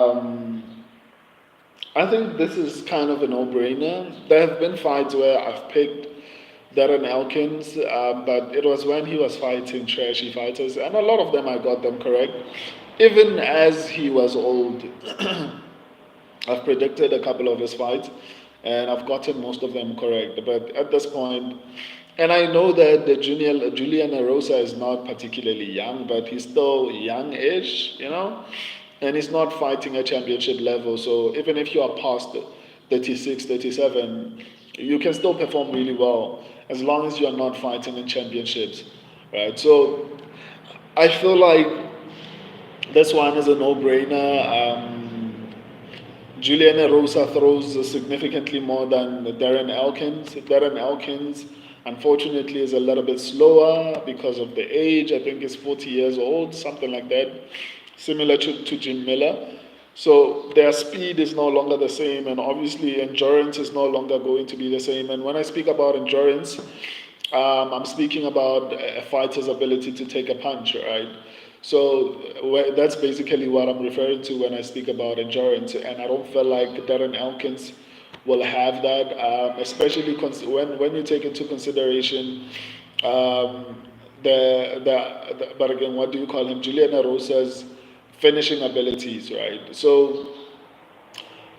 Um, I think this is kind of a no-brainer. There have been fights where I've picked Darren Elkins, but it was when he was fighting trashy fighters, and a lot of them I got them correct. Even as he was old, I've predicted a couple of his fights, and I've gotten most of them correct. But at this point, and I know that the Julian Erosa is not particularly young, but he's still young-ish, and he's not fighting at championship level. So even if you are past 36, 37, you can still perform really well as long as you are not fighting in championships, right? So I feel like this one is a no-brainer. Julian Erosa throws significantly more than Darren Elkins. Darren Elkins, unfortunately, is a little bit slower because of the age. I think he's 40 years old, something like that, similar to Jim Miller. So their speed is no longer the same, and obviously endurance is no longer going to be the same. And when I speak about endurance, I'm speaking about a fighter's ability to take a punch, right? So that's basically what I'm referring to when I speak about endurance, and I don't feel like Darren Elkins will have that, especially when you take into consideration um, but again, what do you call him? Julian Erosa's finishing abilities, right? So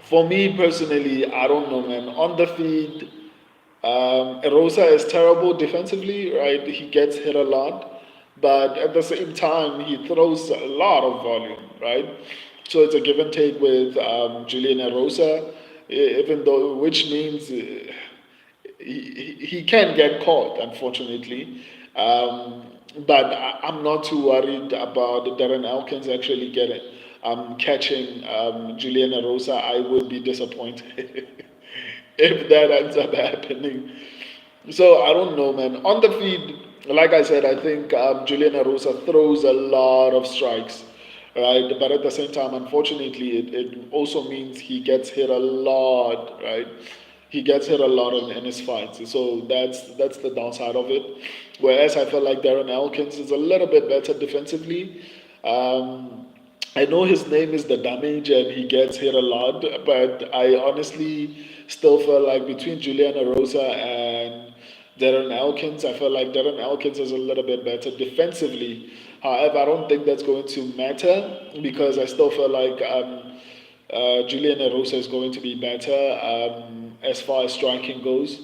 for me personally, I don't know, man. On the field, Erosa is terrible defensively, right? He gets hit a lot, but at the same time, he throws a lot of volume, right? So it's a give and take with Julian Erosa, even though, which means he can get caught, unfortunately. Um, but I'm not too worried about Darren Elkins actually getting catching Julian Erosa. I would be disappointed if that ends up happening. So I don't know, man. On the feed, like I said, I think Julian Erosa throws a lot of strikes, right? But at the same time, unfortunately, it also means he gets hit a lot, right? He gets hit a lot in his fights. So that's the downside of it. Whereas I feel like Darren Elkins is a little bit better defensively. Um, I know his name is the damage and he gets hit a lot, but I honestly still feel like between Julian Erosa and Darren Elkins, I feel like Darren Elkins is a little bit better defensively. However, I don't think that's going to matter because I still feel like Julian Erosa is going to be better as far as striking goes.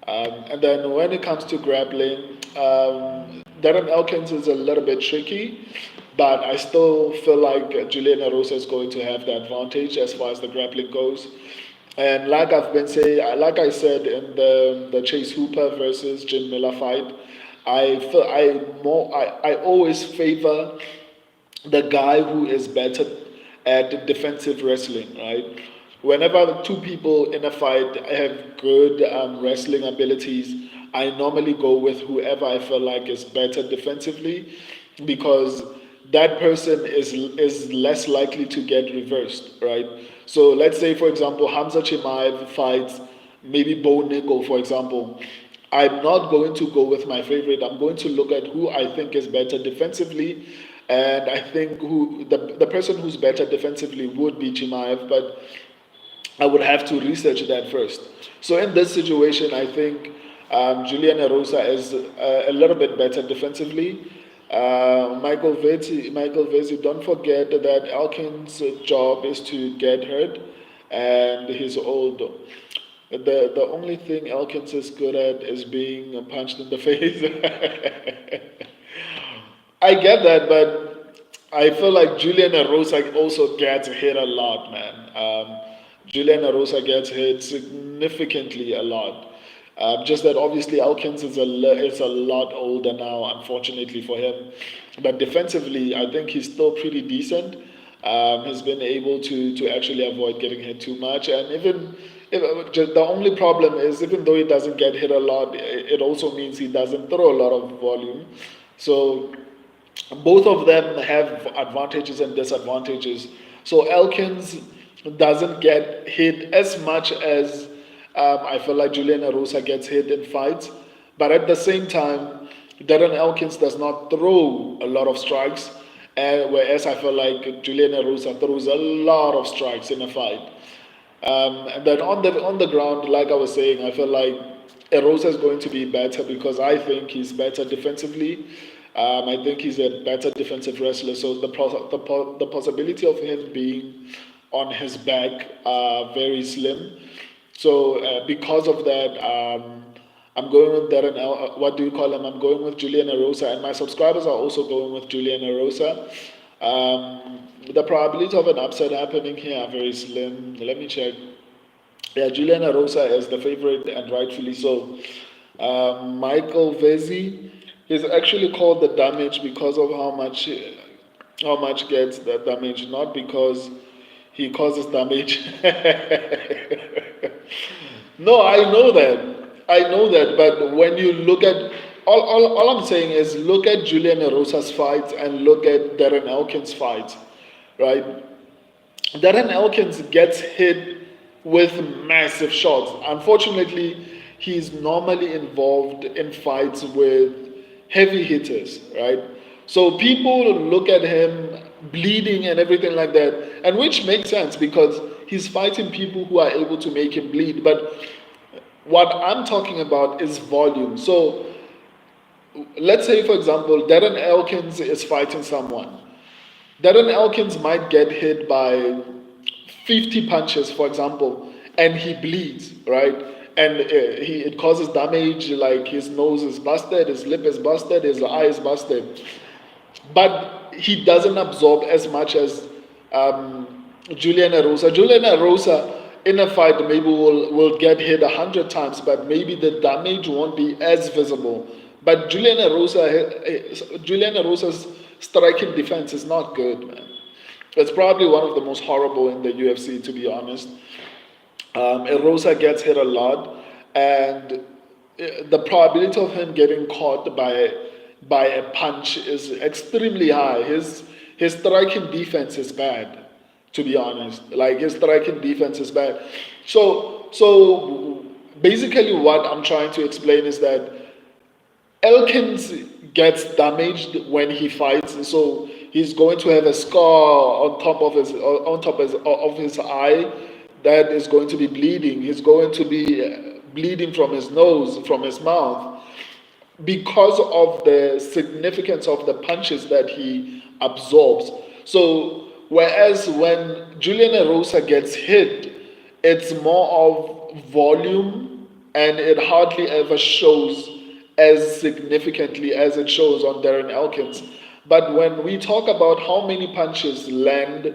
And then when it comes to grappling, Darren Elkins is a little bit tricky, but I still feel like Julian Erosa is going to have the advantage as far as the grappling goes. And like I've been saying, like I said in the Chase Hooper versus Jim Miller fight, I always favor the guy who is better at defensive wrestling, right? Whenever the two people in a fight have good wrestling abilities, I normally go with whoever I feel like is better defensively because that person is less likely to get reversed, right? So let's say, for example, Hamza Chimaev fights maybe Bo Nickel, for example. I'm not going to go with my favorite. I'm going to look at who I think is better defensively. And I think the person who's better defensively would be Chimaev, but I would have to research that first. So in this situation, I think Julian Erosa is a little bit better defensively. Michael Vezi, don't forget that Elkin's job is to get hurt, and he's old. The only thing Elkins is good at is being punched in the face. I get that, but I feel like Julian Erosa also gets hit a lot, man. Julian Erosa gets hit significantly a lot. Just that obviously Elkins is a lot older now, unfortunately for him. But defensively, I think he's still pretty decent. He's been able to actually avoid getting hit too much, and even just the only problem is even though he doesn't get hit a lot, it also means he doesn't throw a lot of volume. So both of them have advantages and disadvantages. So Elkins doesn't get hit as much as I feel like Julian Erosa gets hit in fights, but at the same time, Darren Elkins does not throw a lot of strikes, whereas I feel like Julian Erosa throws a lot of strikes in a fight. And then on the ground, like I was saying, I feel like Erosa is going to be better because I think he's better defensively. I think he's a better defensive wrestler. So the possibility of him being on his back are very slim. So because of that, I'm going with Darren. What do you call him? I'm going with Julian Erosa, and my subscribers are also going with Julian Erosa. The probability of an upset happening here are very slim. Let me check. Yeah, Julian Erosa is the favorite, and rightfully so. Michael Vezi is actually called the damage because of how much gets the damage, not because he causes damage. No, I know that. I know that. But when you look at all I'm saying is look at Julian Erosa's fights and look at Darren Elkins' fights, right? Darren Elkins gets hit with massive shots. Unfortunately, he's normally involved in fights with heavy hitters, right? So people look at him bleeding and everything like that, and which makes sense because he's fighting people who are able to make him bleed. But what I'm talking about is volume. So let's say, for example, Darren Elkins is fighting someone. Darren Elkins might get hit by 50 punches, for example, and he bleeds, right? And it causes damage, like his nose is busted, his lip is busted, his eye is busted. But he doesn't absorb as much as Julian Erosa. Julian Erosa in a fight maybe will get hit 100 times, but maybe the damage won't be as visible. But Julian Erosa's striking defense is not good, man. It's probably one of the most horrible in the UFC, to be honest. Erosa gets hit a lot, and the probability of him getting caught by a punch is extremely high. His striking defense is bad, to be honest. Like his striking defense is bad. So basically, what I'm trying to explain is that Elkins gets damaged when he fights, so he's going to have a scar of his eye that is going to be bleeding. He's going to be bleeding from his nose, from his mouth, because of the significance of the punches that he absorbs. So, whereas when Julian Erosa gets hit, it's more of volume and it hardly ever shows as significantly as it shows on Darren Elkins. But when we talk about how many punches land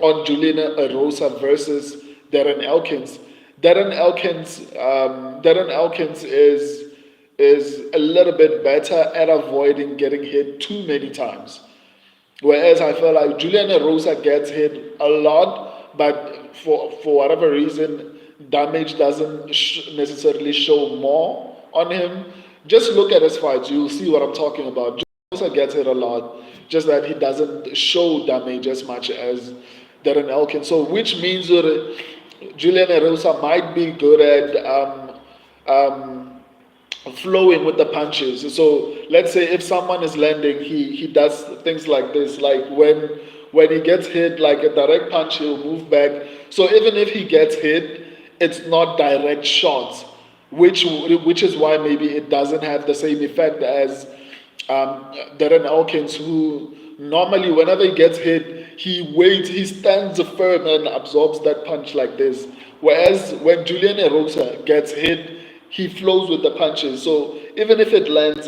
on Julian Erosa versus Darren Elkins, Darren Elkins is a little bit better at avoiding getting hit too many times. Whereas I feel like Julian Erosa gets hit a lot, but for whatever reason, damage doesn't necessarily show more on him. Just look at his fights, you'll see what I'm talking about. Julian Erosa gets hit a lot, just that he doesn't show damage as much as Darren Elkins. So, which means that Julian Erosa might be good at flowing with the punches. So let's say if someone is landing, he does things like this, like when he gets hit, like a direct punch, he'll move back. So even if he gets hit, it's not direct shots, which is why maybe it doesn't have the same effect as Darren Elkins, who normally whenever he gets hit, he waits, he stands firm and absorbs that punch like this. Whereas when Julian Erosa gets hit, he flows with the punches. So even if it lands,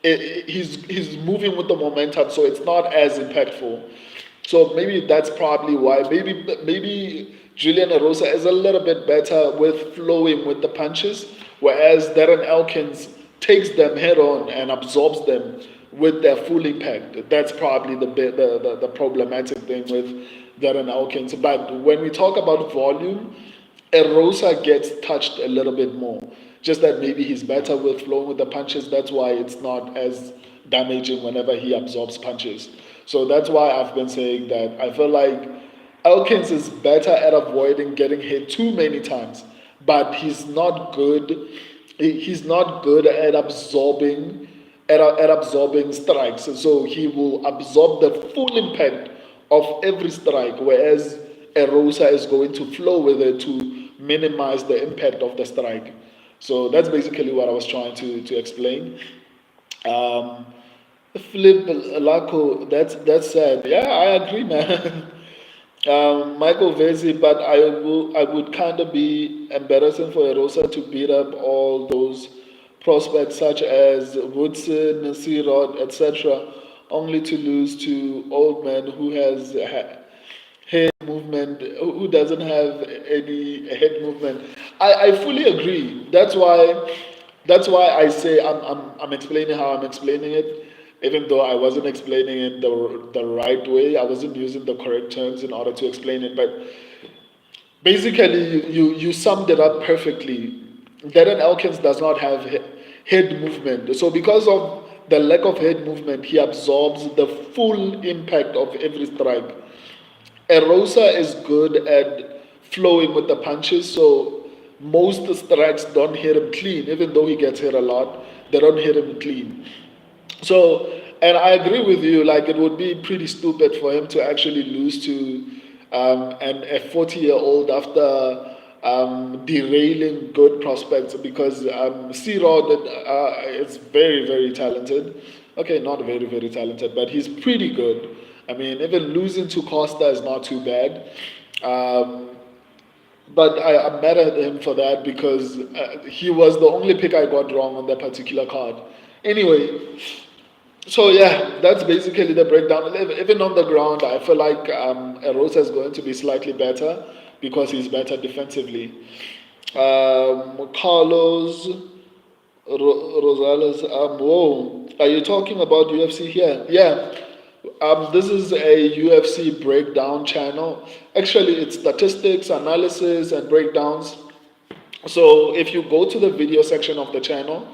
he's moving with the momentum, so it's not as impactful. So maybe that's probably why. Maybe Julian Erosa is a little bit better with flowing with the punches, whereas Darren Elkins takes them head on and absorbs them with their full impact. That's probably the problematic thing with Darren Elkins. But when we talk about volume, Erosa gets touched a little bit more. Just that maybe he's better with flowing with the punches. That's why it's not as damaging whenever he absorbs punches. So that's why I've been saying that I feel like Elkins is better at avoiding getting hit too many times, but he's not good. He's not good at absorbing at absorbing strikes. So he will absorb the full impact of every strike, whereas Erosa is going to flow with it to minimize the impact of the strike. So that's basically what I was trying to explain. Um, Flip Laco, that's sad. Yeah, I agree, man. Michael Vesey, but I would kind of be embarrassing for Erosa to beat up all those prospects such as Woodson, C-Rod, etc., only to lose to old man who has head movement, who doesn't have any head movement. I fully agree. That's why I say I'm explaining how I'm explaining it, even though I wasn't explaining it the right way. I wasn't using the correct terms in order to explain it. But basically, you summed it up perfectly. Darren Elkins does not have head movement. So because of the lack of head movement, he absorbs the full impact of every strike. Erosa is good at flowing with the punches, so most strikes don't hit him clean, even though he gets hit a lot, they don't hit him clean. So, and I agree with you, like it would be pretty stupid for him to actually lose to a 40-year-old after derailing good prospects because C-Rod is very, very talented. Okay, not very, very talented, but he's pretty good. I mean, even losing to Costa is not too bad. Um, but I'm mad at him for that because he was the only pick I got wrong on that particular card. Anyway, so yeah, that's basically the breakdown. Even on the ground, I feel like Erosa is going to be slightly better because he's better defensively. Carlos Rosales, whoa, are you talking about UFC here? Yeah, this is a UFC breakdown channel. Actually, it's statistics, analysis, and breakdowns. So if you go to the video section of the channel,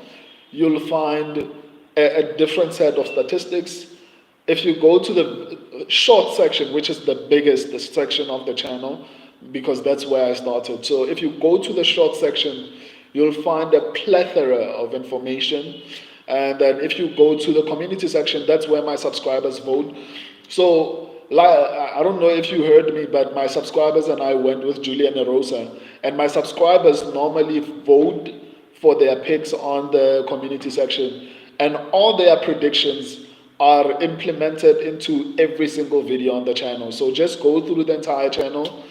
you'll find a different set of statistics. If you go to the short section, which is the biggest section of the channel, because that's where I started. So if you go to the short section, you'll find a plethora of information. And then if you go to the community section, that's where my subscribers vote. So I don't know if you heard me, but my subscribers and I went with Julian Erosa. And my subscribers normally vote for their picks on the community section. And all their predictions are implemented into every single video on the channel. So just go through the entire channel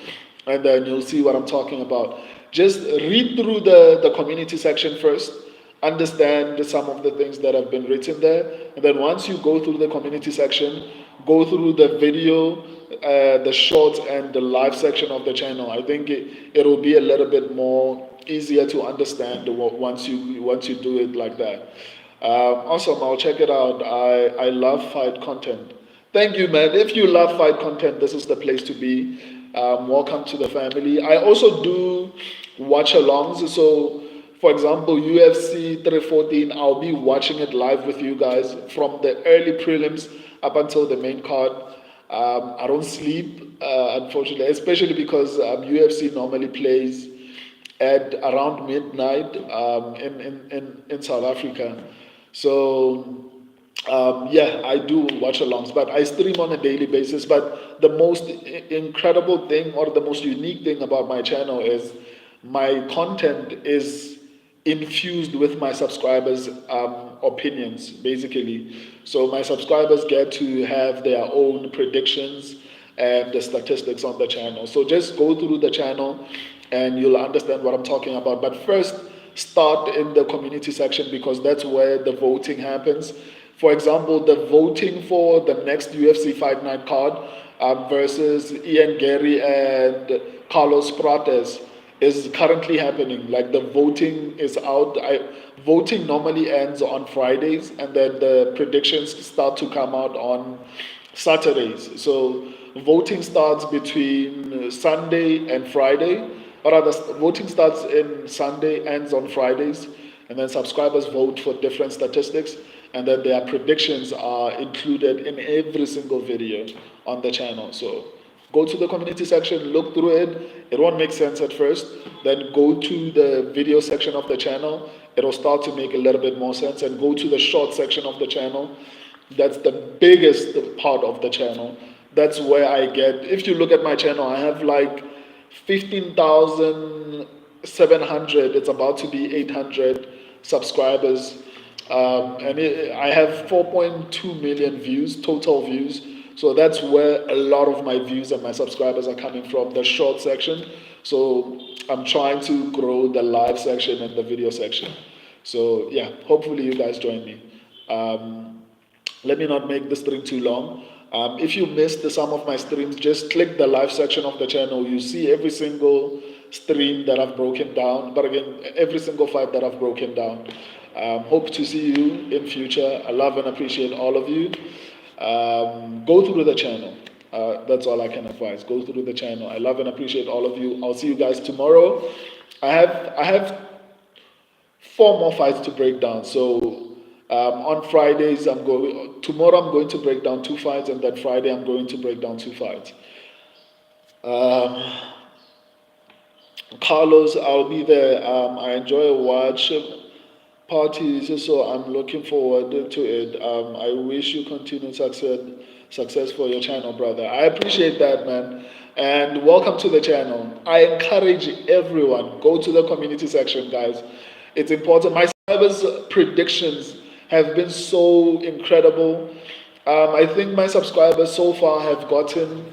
and then you'll see what I'm talking about. Just read through the community section first, understand some of the things that have been written there, and then once you go through the community section, go through the video, the shorts, and the live section of the channel. I think it'll be a little bit more easier to understand once you do it like that. Awesome, I'll check it out. I love fight content. Thank you, man. If you love fight content, this is the place to be. Welcome to the family. I also do watch alongs. So, for example, UFC 314, I'll be watching it live with you guys from the early prelims up until the main card. I don't sleep, unfortunately, especially because UFC normally plays at around midnight in South Africa. So yeah, I do watch alongs, but I stream on a daily basis. But the most incredible thing or the most unique thing about my channel is my content is infused with my subscribers' opinions, basically. So my subscribers get to have their own predictions and the statistics on the channel. So just go through the channel and you'll understand what I'm talking about. But first, start in the community section because that's where the voting happens. For example, the voting for the next UFC Fight Night card versus Ian Gary and Carlos Prates is currently happening. Like the voting is out. Voting normally ends on Fridays, and then the predictions start to come out on Saturdays. So voting starts between Sunday and Friday, or rather, voting starts in Sunday, ends on Fridays, and then subscribers vote for different statistics, and then their predictions are included in every single video on the channel. So Go to the community section, look through it. It won't make sense at first. Then go to the video section of the channel. It'll start to make a little bit more sense. And go to the short section of the channel. That's the biggest part of the channel. That's where I get, if you look at my channel, I have like 15,700. It's about to be 800 subscribers. I have 4.2 million views, total views. So that's where a lot of my views and my subscribers are coming from, the short section. So I'm trying to grow the live section and the video section. So yeah, hopefully you guys join me. Let me not make the stream too long. If you missed some of my streams, just click the live section of the channel. You see every single stream that I've broken down, but again, every single fight that I've broken down. Hope to see you in future. I love and appreciate all of you. Go through the channel. That's all I can advise. Go through the channel. I love and appreciate all of you. I'll see you guys tomorrow. I have 4 more fights to break down. So on Fridays, tomorrow I'm going to break down 2 fights, and then Friday I'm going to break down 2 fights. Carlos, I'll be there. I enjoy watch parties, so I'm looking forward to it. I wish you continued success for your channel, brother. I appreciate that, man. And welcome to the channel. I encourage everyone, go to the community section, guys. It's important. My subscribers' predictions have been so incredible. I think my subscribers so far have gotten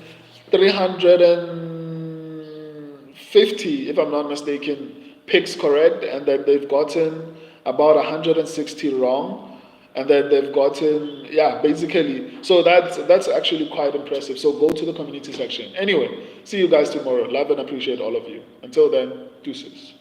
350, if I'm not mistaken, picks correct, and then they've gotten about 160 wrong, and then they've gotten, yeah, basically. So that's actually quite impressive. So go to the community section. Anyway, see you guys tomorrow. Love and appreciate all of you. Until then, deuces.